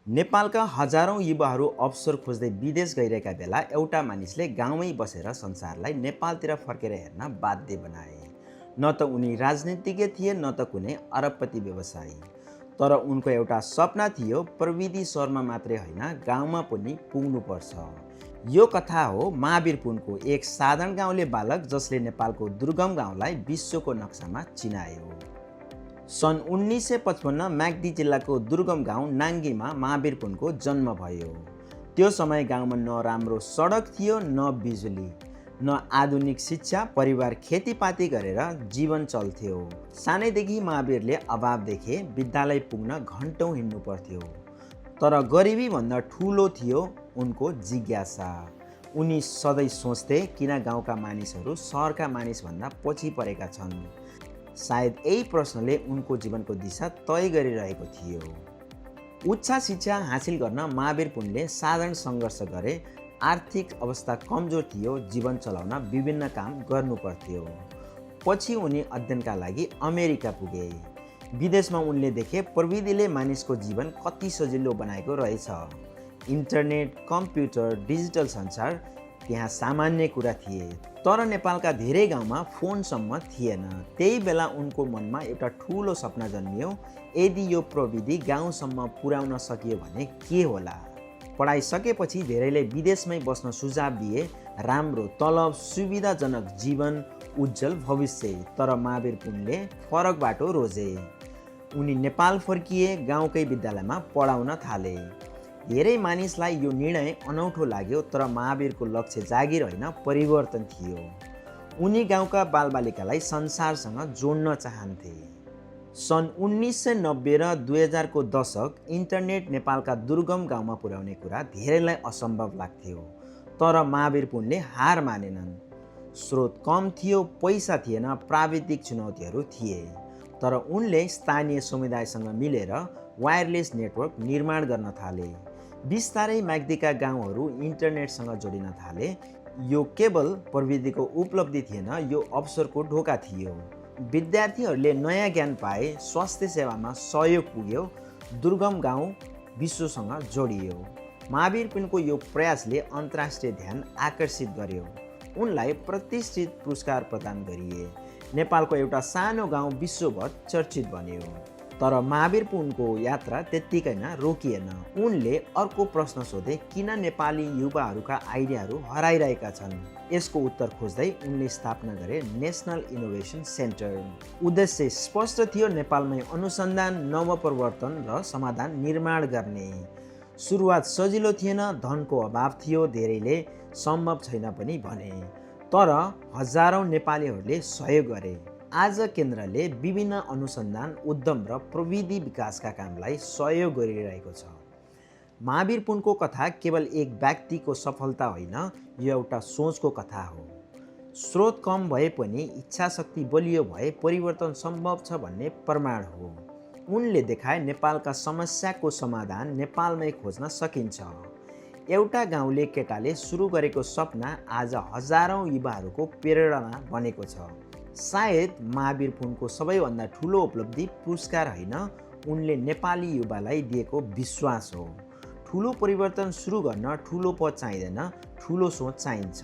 नेपालका हजारौं युवाहरू अवसर खोज्दै विदेश गइरहेका बेला एउटा मानिसले गाउँमै बसेर संसारलाई नेपालतिर फर्केर हेर्न बाध्य बनाए। न त उनी राजनीतिज्ञ थिए न त कुनै अरबपति व्यवसायी, तर उनको एउटा सपना थियो, प्रविधि सहरमा मात्रै होइन गाउँमा पनि पुग्नुपर्छ। यो कथा हो महावीर पुनको, एक साधारण गाउँले बालक जसले नेपालको दुर्गम गाउँलाई विश्वको नक्सामा चिनायो। सन् 1955 म्याग्दी जिल्लाको दुर्गम गाउँ नाङ्गीमा महावीर पुनको जन्म भयो। त्यो समय गाउँमा न राम्रो सडक थियो, न बिजुली, न आधुनिक शिक्षा। परिवार खेतीपाती गरेर जीवन चल्थ्यो। सानैदेखि महावीरले अभाव देखे, विद्यालय पुग्न घन्टौँ हिँड्नु पर्थ्यो। तर गरिबी भन्दा ठुलो थियो उनको जिज्ञासा। उनी सधैँ सोच्थे, किन गाउँका मानिसहरू सहरका मानिसभन्दा पछि परेका छन्। सायद यही प्रश्नले उनको जीवनको दिशा तय गरिरहेको थियो। उच्च शिक्षा हासिल गर्न महावीर पुनले साधारण सङ्घर्ष गरे। आर्थिक अवस्था कमजोर थियो, जीवन चलाउन विभिन्न काम गर्नु पर्थ्यो। पछि उनी अध्ययनका लागि अमेरिका पुगे। विदेशमा उनले देखे प्रविधिले मानिसको जीवन कति सजिलो बनाएको रहेछ। इन्टरनेट, कम्प्युटर, डिजिटल संसार त्यहाँ सामान्य कुरा थिए। तर नेपालका धेरै गाउँमा फोनसम्म थिएन। त्यही बेला उनको मनमा एउटा ठुलो सपना जन्मियो, यदि यो प्रविधि गाउँसम्म पुर्याउन सकियो भने के होला। पढाइ सकेपछि धेरैले विदेशमै बस्न सुझाव दिए। राम्रो तलब, सुविधाजनक जीवन, उज्जवल भविष्य। तर महावीर पुनले फरक बाटो रोजे। उनी नेपाल फर्किए, गाउँकै विद्यालयमा पढाउन थाले। धेरै मानिसलाई यो निर्णय अनौठो लाग्यो, तर महावीरको लक्ष्य जागिर होइन, परिवर्तन थियो। उनी गाउँका बालबालिकालाई संसारसँग जोड्न चाहन्थे। सन् 1990 र 2000 को दशक इन्टरनेट नेपालका दुर्गम गाउँमा पुर्याउने कुरा धेरैलाई असम्भव लाग्थ्यो। तर महावीर पुनले हार मानेनन्। स्रोत कम थियो, पैसा थिएन, प्राविधिक चुनौतीहरू थिए। तर उनले स्थानीय समुदायसँग मिलेर वायरलेस नेटवर्क निर्माण गर्न थाले। बिस्तारै म्याग्दीका गाउँहरू इन्टरनेटसँग जोडिन थाले। यो केवल प्रविधिको उपलब्धि थिएन, यो अवसरको ढोका थियो। विद्यार्थीहरूले नयाँ ज्ञान पाए, स्वास्थ्य सेवामा सहयोग पुग्यो, दुर्गम गाउँ विश्वसँग जोडियो। महावीर पुनको यो प्रयासले अन्तर्राष्ट्रिय ध्यान आकर्षित गर्यो। उनलाई प्रतिष्ठित पुरस्कार प्रदान गरिए। नेपालको एउटा सानो गाउँ विश्वभर चर्चित बन्यो। तर महावीर पुनको यात्रा त्यत्तिकैमा रोकिएन। उनले अर्को प्रश्न सोधे, किन नेपाली युवाहरूका आइडियाहरू हराइरहेका छन्। यसको उत्तर खोज्दै उनले स्थापना गरे नेसनल इनोभेसन सेन्टर। उद्देश्य स्पष्ट थियो, नेपालमै अनुसन्धान, नवप्रवर्तन र समाधान निर्माण गर्ने। सुरुवात सजिलो थिएन, धनको अभाव थियो, धेरैले सम्भव छैन पनि भने। तर हजारौं नेपालीहरूले सहयोग गरे। आज केन्द्रले विभिन्न अनुसन्धान, उद्यम र प्रविधि विकासका कामलाई सहयोग गरिरहेको छ। महावीर पुनको कथा केवल एक व्यक्तिको सफलता होइन, यो एउटा सोचको कथा हो। स्रोत कम भए पनि इच्छाशक्ति बलियो भए परिवर्तन सम्भव छ भन्ने प्रमाण हो। उनले देखाए नेपालका समस्याको समाधान नेपालमै खोज्न सकिन्छ। एउटा गाउँले केटाले सुरु गरेको सपना आज हजारौं युवाहरूको प्रेरणा बनेको छ। सायद महावीर पुनको सबैभन्दा ठुलो उपलब्धि पुरस्कार होइन, उनले नेपाली युवालाई दिएको विश्वास हो। ठुलो परिवर्तन सुरु गर्न ठुलो पद चाहिँदैन, ठुलो सोच चाहिन्छ।